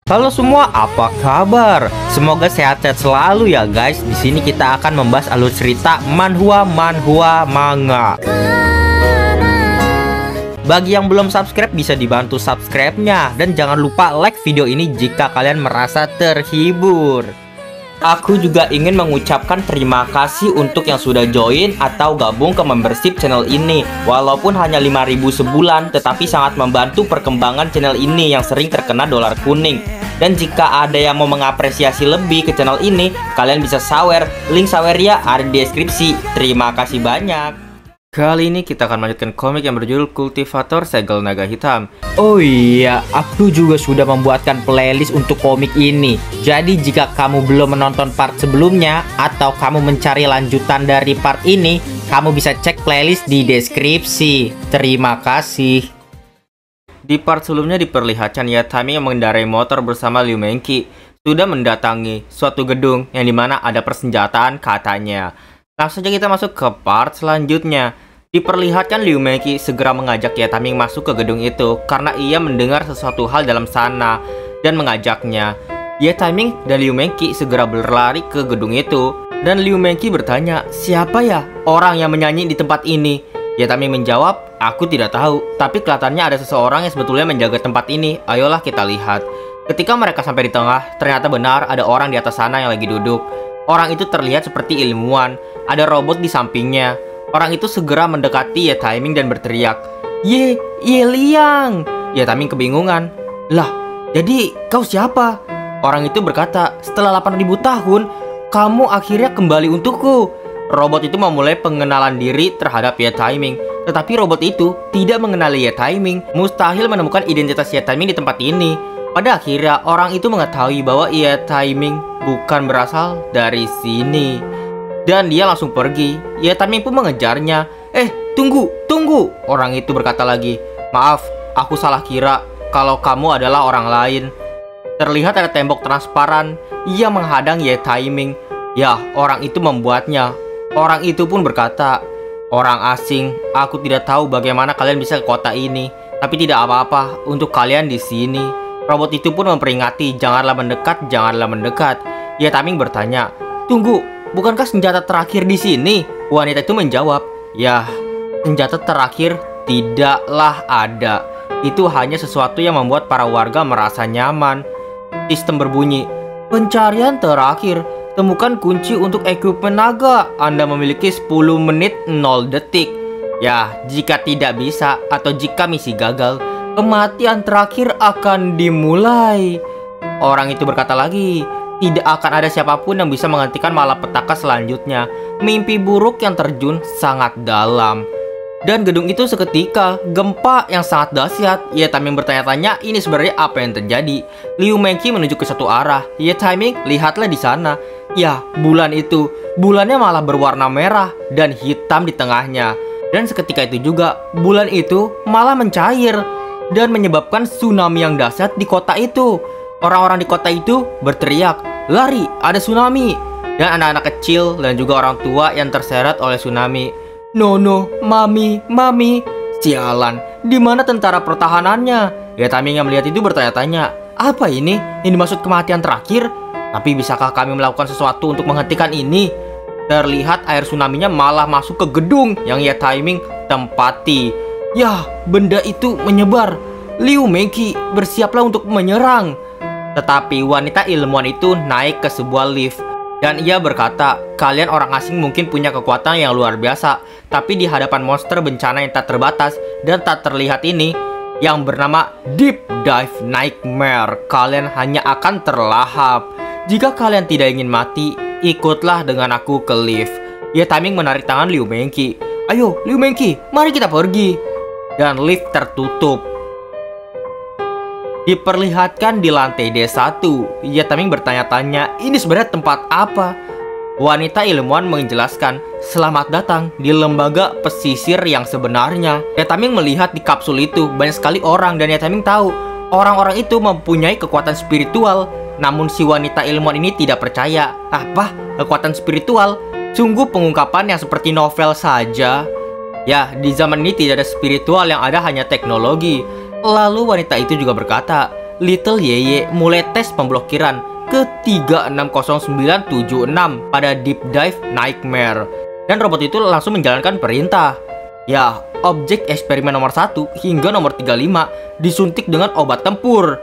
Halo semua, apa kabar? Semoga sehat-sehat selalu ya guys. Di sini kita akan membahas alur cerita manhwa manga. Bagi yang belum subscribe bisa dibantu subscribe-nya dan jangan lupa like video ini jika kalian merasa terhibur. Aku juga ingin mengucapkan terima kasih untuk yang sudah join atau gabung ke membership channel ini. Walaupun hanya 5.000 sebulan, tetapi sangat membantu perkembangan channel ini yang sering terkena dolar kuning. Dan jika ada yang mau mengapresiasi lebih ke channel ini, kalian bisa sawer. Link sawernya ada di deskripsi. Terima kasih banyak. Kali ini kita akan melanjutkan komik yang berjudul Kultivator Segel Naga Hitam. Oh iya, aku juga sudah membuatkan playlist untuk komik ini. Jadi jika kamu belum menonton part sebelumnya atau kamu mencari lanjutan dari part ini, kamu bisa cek playlist di deskripsi. Terima kasih. Di part sebelumnya diperlihatkan Yatami yang mengendarai motor bersama Liu Mengki sudah mendatangi suatu gedung yang dimana ada persenjataan katanya. Langsung saja kita masuk ke part selanjutnya. Diperlihatkan Liu Mengki segera mengajak Yatami masuk ke gedung itu karena ia mendengar sesuatu hal dalam sana dan mengajaknya. Yatami dan Liu Mengki segera berlari ke gedung itu dan Liu Mengki bertanya, "Siapa ya orang yang menyanyi di tempat ini?" Yatami menjawab, "Aku tidak tahu, tapi kelihatannya ada seseorang yang sebetulnya menjaga tempat ini. Ayolah kita lihat." Ketika mereka sampai di tengah, ternyata benar ada orang di atas sana yang lagi duduk. Orang itu terlihat seperti ilmuwan. Ada robot di sampingnya. Orang itu segera mendekati Yatami dan berteriak, Ye Liang!" Yatami kebingungan. "Lah, jadi kau siapa?" Orang itu berkata, "Setelah 8.000 tahun, kamu akhirnya kembali untukku." Robot itu memulai pengenalan diri terhadap Yatami. Tetapi robot itu tidak mengenali Yatami. Mustahil menemukan identitas Yatami di tempat ini. Pada akhirnya, orang itu mengetahui bahwa Yatami bukan berasal dari sini. Dan dia langsung pergi. Yatami pun mengejarnya. Tunggu!" Orang itu berkata lagi, "Maaf, aku salah kira kalau kamu adalah orang lain." Terlihat ada tembok transparan yang menghadang Yatami. Ya, orang itu membuatnya. Orang itu pun berkata, "Orang asing, aku tidak tahu bagaimana kalian bisa ke kota ini. Tapi tidak apa-apa untuk kalian di sini." Robot itu pun memperingati, janganlah mendekat. Yatami bertanya, "Tunggu, bukankah senjata terakhir di sini?" Wanita itu menjawab, "Ya, senjata terakhir tidaklah ada. Itu hanya sesuatu yang membuat para warga merasa nyaman." Sistem berbunyi, "Pencarian terakhir. Temukan kunci untuk equipment naga. Anda memiliki 10 menit 0 detik. Ya, jika tidak bisa atau jika misi gagal, kematian terakhir akan dimulai." Orang itu berkata lagi, "Tidak akan ada siapapun yang bisa menghentikan malapetaka selanjutnya. Mimpi buruk yang terjun sangat dalam." Dan gedung itu seketika gempa yang sangat dahsyat. Yatami bertanya-tanya ini sebenarnya apa yang terjadi. Liu Mengki menunjuk ke satu arah. Yatami, lihatlah di sana. Ya, bulan itu. Bulannya malah berwarna merah dan hitam di tengahnya. Dan seketika itu juga bulan itu malah mencair dan menyebabkan tsunami yang dahsyat di kota itu. Orang-orang di kota itu berteriak, "Lari, ada tsunami!" Dan anak-anak kecil dan juga orang tua yang terseret oleh tsunami. "Nono, mami, sialan, di mana tentara pertahanannya?" Yatami yang melihat itu bertanya-tanya, "Apa ini? Ini dimaksud kematian terakhir? Tapi bisakah kami melakukan sesuatu untuk menghentikan ini?" Terlihat air tsunami-nya malah masuk ke gedung yang Yatami tempati. Ya, benda itu menyebar. Liu Mengki, bersiaplah untuk menyerang. Tetapi wanita ilmuwan itu naik ke sebuah lift. Dan ia berkata, "Kalian orang asing mungkin punya kekuatan yang luar biasa. Tapi di hadapan monster bencana yang tak terbatas dan tak terlihat ini, yang bernama Deep Dive Nightmare, kalian hanya akan terlahap. Jika kalian tidak ingin mati, ikutlah dengan aku ke lift." Yatami menarik tangan Liu Mengki. "Ayo, Liu Mengki, mari kita pergi." Dan lift tertutup. Diperlihatkan di lantai D1. Yatami bertanya-tanya, ini sebenarnya tempat apa? Wanita ilmuwan menjelaskan, "Selamat datang di lembaga pesisir yang sebenarnya." Yatami melihat di kapsul itu banyak sekali orang dan Yatami tahu orang-orang itu mempunyai kekuatan spiritual. Namun si wanita ilmuwan ini tidak percaya. Apa? Kekuatan spiritual? Sungguh pengungkapan yang seperti novel saja. Ya, di zaman ini tidak ada spiritual, yang ada hanya teknologi. Lalu wanita itu juga berkata, Little Yeye mulai tes pemblokiran ke 360976 pada Deep Dive Nightmare. Dan robot itu langsung menjalankan perintah. Ya, objek eksperimen nomor 1 hingga nomor 35 disuntik dengan obat tempur.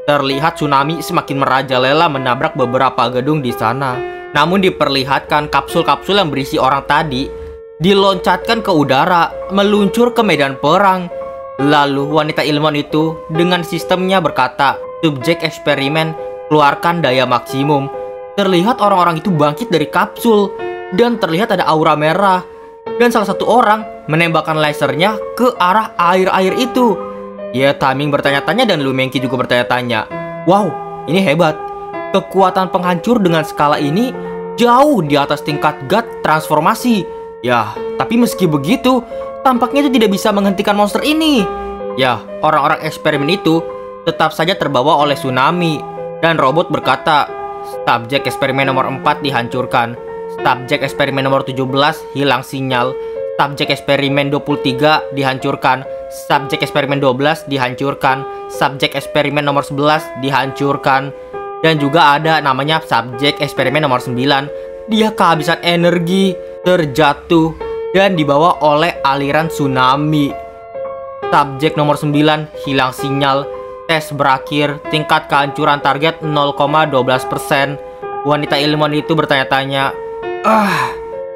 Terlihat tsunami semakin merajalela menabrak beberapa gedung di sana. Namun diperlihatkan kapsul-kapsul yang berisi orang tadi diloncatkan ke udara, meluncur ke medan perang. Lalu wanita ilmuwan itu dengan sistemnya berkata, subjek eksperimen keluarkan daya maksimum. Terlihat orang-orang itu bangkit dari kapsul dan terlihat ada aura merah. Dan salah satu orang menembakkan lasernya ke arah air-air itu. Ya, Timing bertanya-tanya dan Liu Mengqi juga bertanya-tanya. Wow, ini hebat. Kekuatan penghancur dengan skala ini jauh di atas tingkat God transformasi. Ya, tapi meski begitu, tampaknya itu tidak bisa menghentikan monster ini. Ya, orang-orang eksperimen itu tetap saja terbawa oleh tsunami. Dan robot berkata, subjek eksperimen nomor 4 dihancurkan. Subjek eksperimen nomor 17 hilang sinyal. Subjek eksperimen 23 dihancurkan. Subjek eksperimen 12 dihancurkan. Subjek eksperimen nomor 11 dihancurkan. Dan juga ada namanya subjek eksperimen nomor 9. Dia kehabisan energi, terjatuh, dan dibawa oleh aliran tsunami. Subjek nomor 9 hilang sinyal. Tes berakhir, tingkat kehancuran target 0,12%. Wanita ilmuwan itu bertanya-tanya,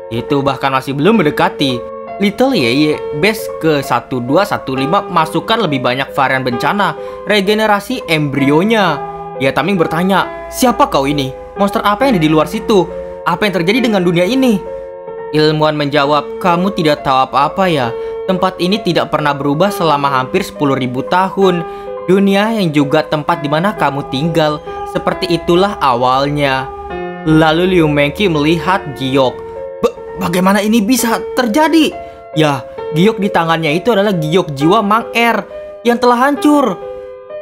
itu bahkan masih belum mendekati. Little Yeye base ke 1215 masukkan lebih banyak varian bencana regenerasi embrionya. Ya, Timing bertanya, siapa kau ini? Monster apa yang ada di luar situ? Apa yang terjadi dengan dunia ini? Ilmuwan menjawab, kamu tidak tahu apa-apa ya. Tempat ini tidak pernah berubah selama hampir 10.000 tahun. Dunia yang juga tempat di mana kamu tinggal, seperti itulah awalnya. Lalu Liu Mengqi melihat giok. Bagaimana ini bisa terjadi? Ya, giok di tangannya itu adalah giok jiwa Mang Er yang telah hancur.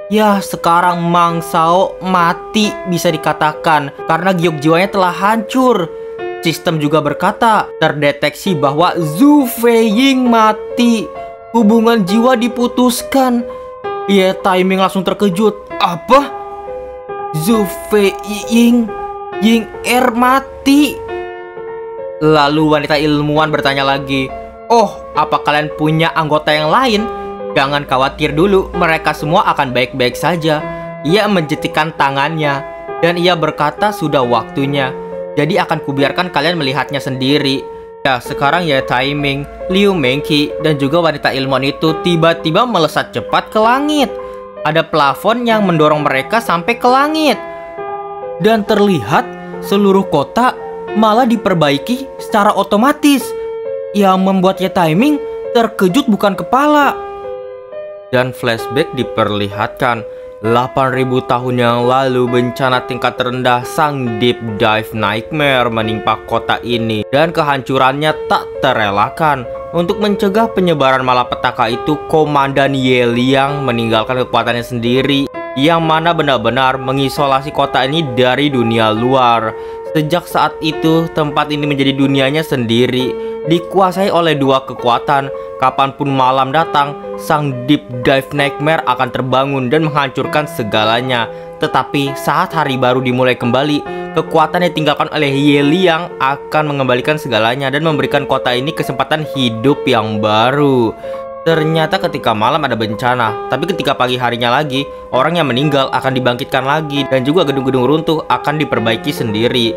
Ya, sekarang Mang Shao mati bisa dikatakan karena giok jiwanya telah hancur. Sistem juga berkata, terdeteksi bahwa Zhu Feiying mati. Hubungan jiwa diputuskan. Ya, Timing langsung terkejut. Apa? Zhu Feiying Ying Er mati? Lalu wanita ilmuwan bertanya lagi, oh, apa kalian punya anggota yang lain? Jangan khawatir dulu, mereka semua akan baik-baik saja. Ia menjetikkan tangannya, dan ia berkata sudah waktunya. Jadi akan kubiarkan kalian melihatnya sendiri. Ya, sekarang ya Timing, Liu Mengqi, dan juga wanita ilmuwan itu tiba-tiba melesat cepat ke langit. Ada plafon yang mendorong mereka sampai ke langit. Dan terlihat seluruh kota malah diperbaiki secara otomatis. Yang membuatnya Timing terkejut bukan kepala. Dan flashback diperlihatkan 8.000 tahun yang lalu bencana tingkat terendah sang Deep Dive Nightmare menimpa kota ini. Dan kehancurannya tak terelakkan. Untuk mencegah penyebaran malapetaka itu, Komandan Ye Liang meninggalkan kekuatannya sendiri, yang mana benar-benar mengisolasi kota ini dari dunia luar. Sejak saat itu, tempat ini menjadi dunianya sendiri, dikuasai oleh dua kekuatan. Kapanpun malam datang, sang Deep Dive Nightmare akan terbangun dan menghancurkan segalanya. Tetapi saat hari baru dimulai kembali, kekuatan yang ditinggalkan oleh Ye Liang akan mengembalikan segalanya dan memberikan kota ini kesempatan hidup yang baru. Ternyata ketika malam ada bencana, tapi ketika pagi harinya lagi, orang yang meninggal akan dibangkitkan lagi dan juga gedung-gedung runtuh akan diperbaiki sendiri.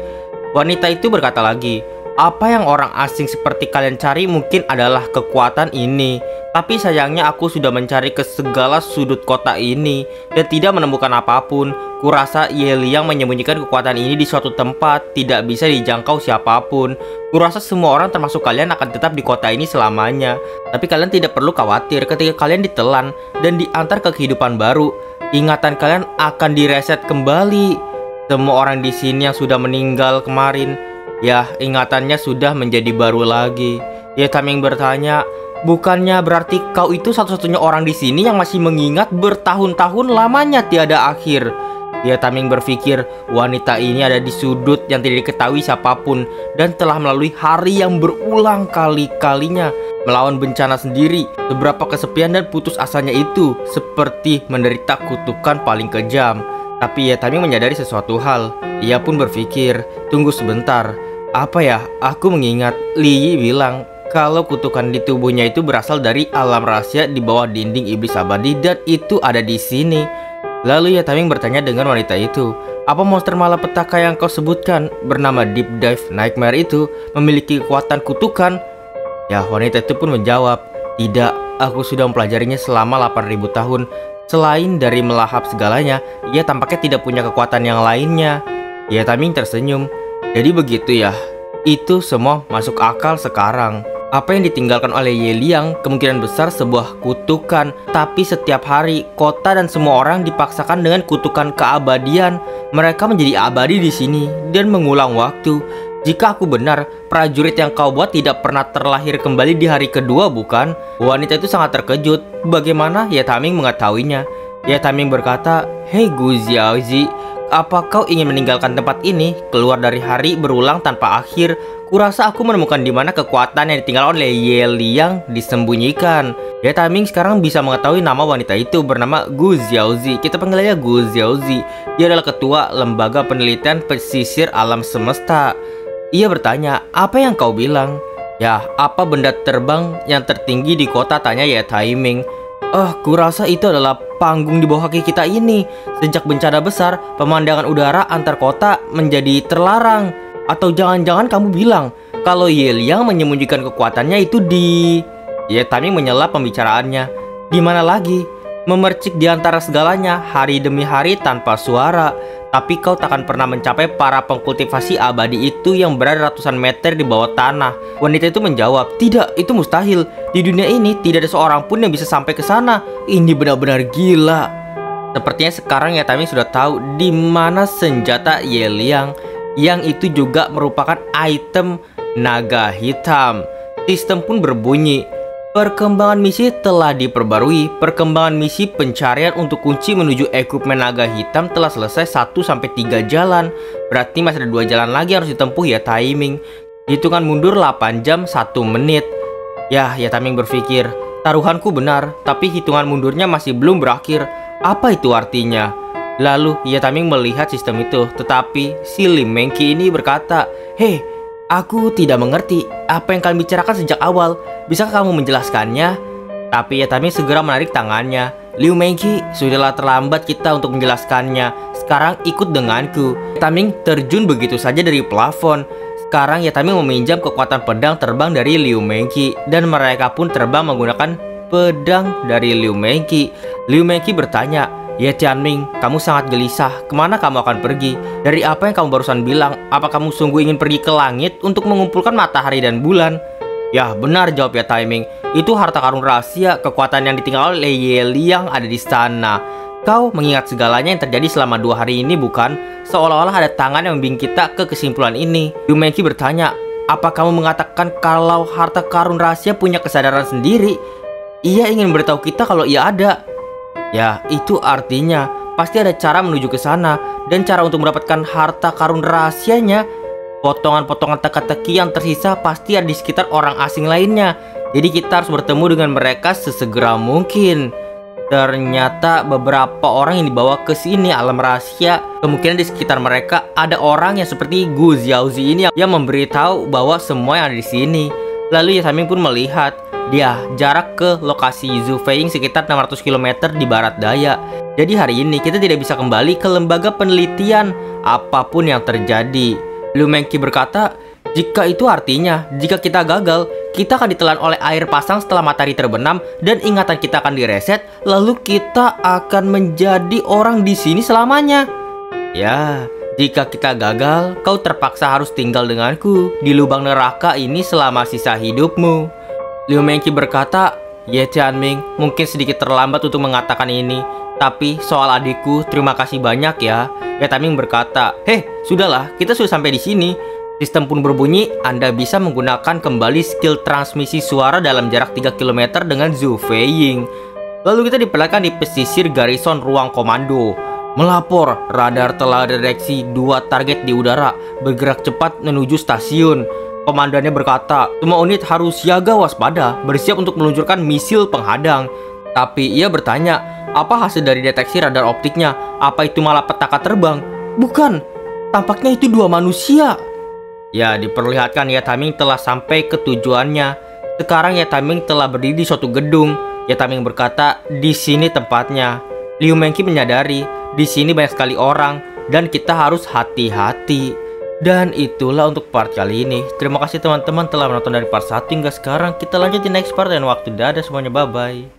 Wanita itu berkata lagi, apa yang orang asing seperti kalian cari mungkin adalah kekuatan ini. Tapi sayangnya aku sudah mencari ke segala sudut kota ini dan tidak menemukan apapun. Kurasa Ye Liang menyembunyikan kekuatan ini di suatu tempat, tidak bisa dijangkau siapapun. Kurasa semua orang termasuk kalian akan tetap di kota ini selamanya. Tapi kalian tidak perlu khawatir ketika kalian ditelan dan diantar ke kehidupan baru. Ingatan kalian akan direset kembali. Semua orang di sini yang sudah meninggal kemarin, ya, ingatannya sudah menjadi baru lagi. Ya, Timing bertanya, bukannya berarti kau itu satu-satunya orang di sini yang masih mengingat bertahun-tahun lamanya tiada akhir? Ye Taming berpikir wanita ini ada di sudut yang tidak diketahui siapapun dan telah melalui hari yang berulang kali-kalinya melawan bencana sendiri. Seberapa kesepian dan putus asanya itu seperti menderita kutukan paling kejam. Tapi Ye Taming menyadari sesuatu hal. Ia pun berpikir, tunggu sebentar. Apa ya? Aku mengingat Li Yi bilang kalau kutukan di tubuhnya itu berasal dari alam rahasia di bawah dinding iblis abadi dan itu ada di sini. Lalu Ye Taming bertanya dengan wanita itu, apa monster malapetaka yang kau sebutkan bernama Deep Dive Nightmare itu memiliki kekuatan kutukan? Ya, wanita itu pun menjawab, tidak, aku sudah mempelajarinya selama 8.000 tahun. Selain dari melahap segalanya, ia tampaknya tidak punya kekuatan yang lainnya. Ye Taming tersenyum, jadi begitu ya, itu semua masuk akal sekarang. Apa yang ditinggalkan oleh Ye Liang kemungkinan besar sebuah kutukan. Tapi setiap hari kota dan semua orang dipaksakan dengan kutukan keabadian. Mereka menjadi abadi di sini dan mengulang waktu. Jika aku benar, prajurit yang kau buat tidak pernah terlahir kembali di hari kedua, bukan? Wanita itu sangat terkejut. Bagaimana Ye Taming mengetahuinya? Ye Taming berkata, hei Gu Xiaozi, apa kau ingin meninggalkan tempat ini? Keluar dari hari berulang tanpa akhir. Kurasa aku menemukan di mana kekuatan yang ditinggalkan oleh Ye Liang disembunyikan. Ye Taming sekarang bisa mengetahui nama wanita itu bernama Gu Xiaozi. Kita panggil aja Gu Xiaozi. Dia adalah ketua lembaga penelitian pesisir alam semesta. Ia bertanya, apa yang kau bilang? Ya, apa benda terbang yang tertinggi di kota? Tanya Ye Taming. Kurasa itu adalah panggung di bawah kaki kita ini. Sejak bencana besar, pemandangan udara antar kota menjadi terlarang. Atau jangan-jangan kamu bilang kalau Ye Liang menyembunyikan kekuatannya itu di... Ye Taming menyela pembicaraannya. Di mana lagi? Memercik di antara segalanya, hari demi hari tanpa suara. Tapi kau takkan pernah mencapai para pengkultivasi abadi itu yang berada ratusan meter di bawah tanah. Wanita itu menjawab, tidak, itu mustahil. Di dunia ini tidak ada seorang pun yang bisa sampai ke sana. Ini benar-benar gila. Sepertinya sekarang Ye Taming sudah tahu di mana senjata Ye Liang, yang itu juga merupakan item naga hitam. Sistem pun berbunyi, perkembangan misi telah diperbarui. Perkembangan misi pencarian untuk kunci menuju ekipmen naga hitam telah selesai 1-3 jalan. Berarti masih ada 2 jalan lagi harus ditempuh Ye Taming. Hitungan mundur 8 jam 1 menit. Ya, Ye Taming berpikir, taruhanku benar, tapi hitungan mundurnya masih belum berakhir. Apa itu artinya? Lalu Ye Taming melihat sistem itu, tetapi si Li Mengqi ini berkata, hei, aku tidak mengerti apa yang kalian bicarakan sejak awal. Bisakah kamu menjelaskannya? Tapi Ye Taming segera menarik tangannya. Liu Mengqi, sudahlah terlambat kita untuk menjelaskannya. Sekarang ikut denganku. Ye Taming terjun begitu saja dari plafon. Sekarang Ye Taming meminjam kekuatan pedang terbang dari Liu Mengqi. Dan mereka pun terbang menggunakan pedang dari Liu Mengqi. Liu Mengqi bertanya, Ye Tianming, kamu sangat gelisah. Kemana kamu akan pergi? Dari apa yang kamu barusan bilang, apa kamu sungguh ingin pergi ke langit untuk mengumpulkan matahari dan bulan? Ya, benar, jawab Ye Taming. Itu harta karun rahasia, kekuatan yang ditinggal oleh Ye Liang ada di sana. Kau mengingat segalanya yang terjadi selama 2 hari ini, bukan? Seolah-olah ada tangan yang membimbing kita ke kesimpulan ini. Liu Mengqi bertanya, apa kamu mengatakan kalau harta karun rahasia punya kesadaran sendiri? Ia ingin beritahu kita kalau ia ada. Ya, itu artinya pasti ada cara menuju ke sana. Dan cara untuk mendapatkan harta karun rahasianya, potongan-potongan teka-teki yang tersisa pasti ada di sekitar orang asing lainnya. Jadi kita harus bertemu dengan mereka sesegera mungkin. Ternyata beberapa orang yang dibawa ke sini alam rahasia, kemungkinan di sekitar mereka ada orang yang seperti Gu Xiaozi ini yang memberitahu bahwa semua yang ada di sini. Lalu Ye Taming pun melihat dia jarak ke lokasi Zhu Feiying sekitar 600 km di barat daya. Jadi hari ini kita tidak bisa kembali ke lembaga penelitian apapun yang terjadi. Liu Mengqi berkata, jika itu artinya jika kita gagal, kita akan ditelan oleh air pasang setelah matahari terbenam dan ingatan kita akan direset, lalu kita akan menjadi orang di sini selamanya. Ya, jika kita gagal, kau terpaksa harus tinggal denganku di lubang neraka ini selama sisa hidupmu. Liu Mengqi berkata, Ye Tianming, mungkin sedikit terlambat untuk mengatakan ini, tapi soal adikku, terima kasih banyak ya. Ye Taming berkata, heh, sudahlah, kita sudah sampai di sini. Sistem pun berbunyi, Anda bisa menggunakan kembali skill transmisi suara dalam jarak 3 km dengan Zhu Feiying. Lalu kita diperlihatkan di pesisir garison ruang komando. Melapor, radar telah deteksi 2 target di udara, bergerak cepat menuju stasiun. Komandannya berkata, semua unit harus siaga waspada, bersiap untuk meluncurkan misil penghadang. Tapi ia bertanya, apa hasil dari deteksi radar optiknya? Apa itu malah petaka terbang? Bukan, tampaknya itu 2 manusia. Ya, diperlihatkan Yataming telah sampai ke tujuannya. Sekarang Yataming telah berdiri di suatu gedung. Yataming berkata, di sini tempatnya. Liu Mengki menyadari, di sini banyak sekali orang dan kita harus hati-hati. Dan itulah untuk part kali ini. Terima kasih teman-teman telah menonton dari part 1 hingga sekarang. Kita lanjut di next part dan waktu. Dadah semuanya, bye-bye.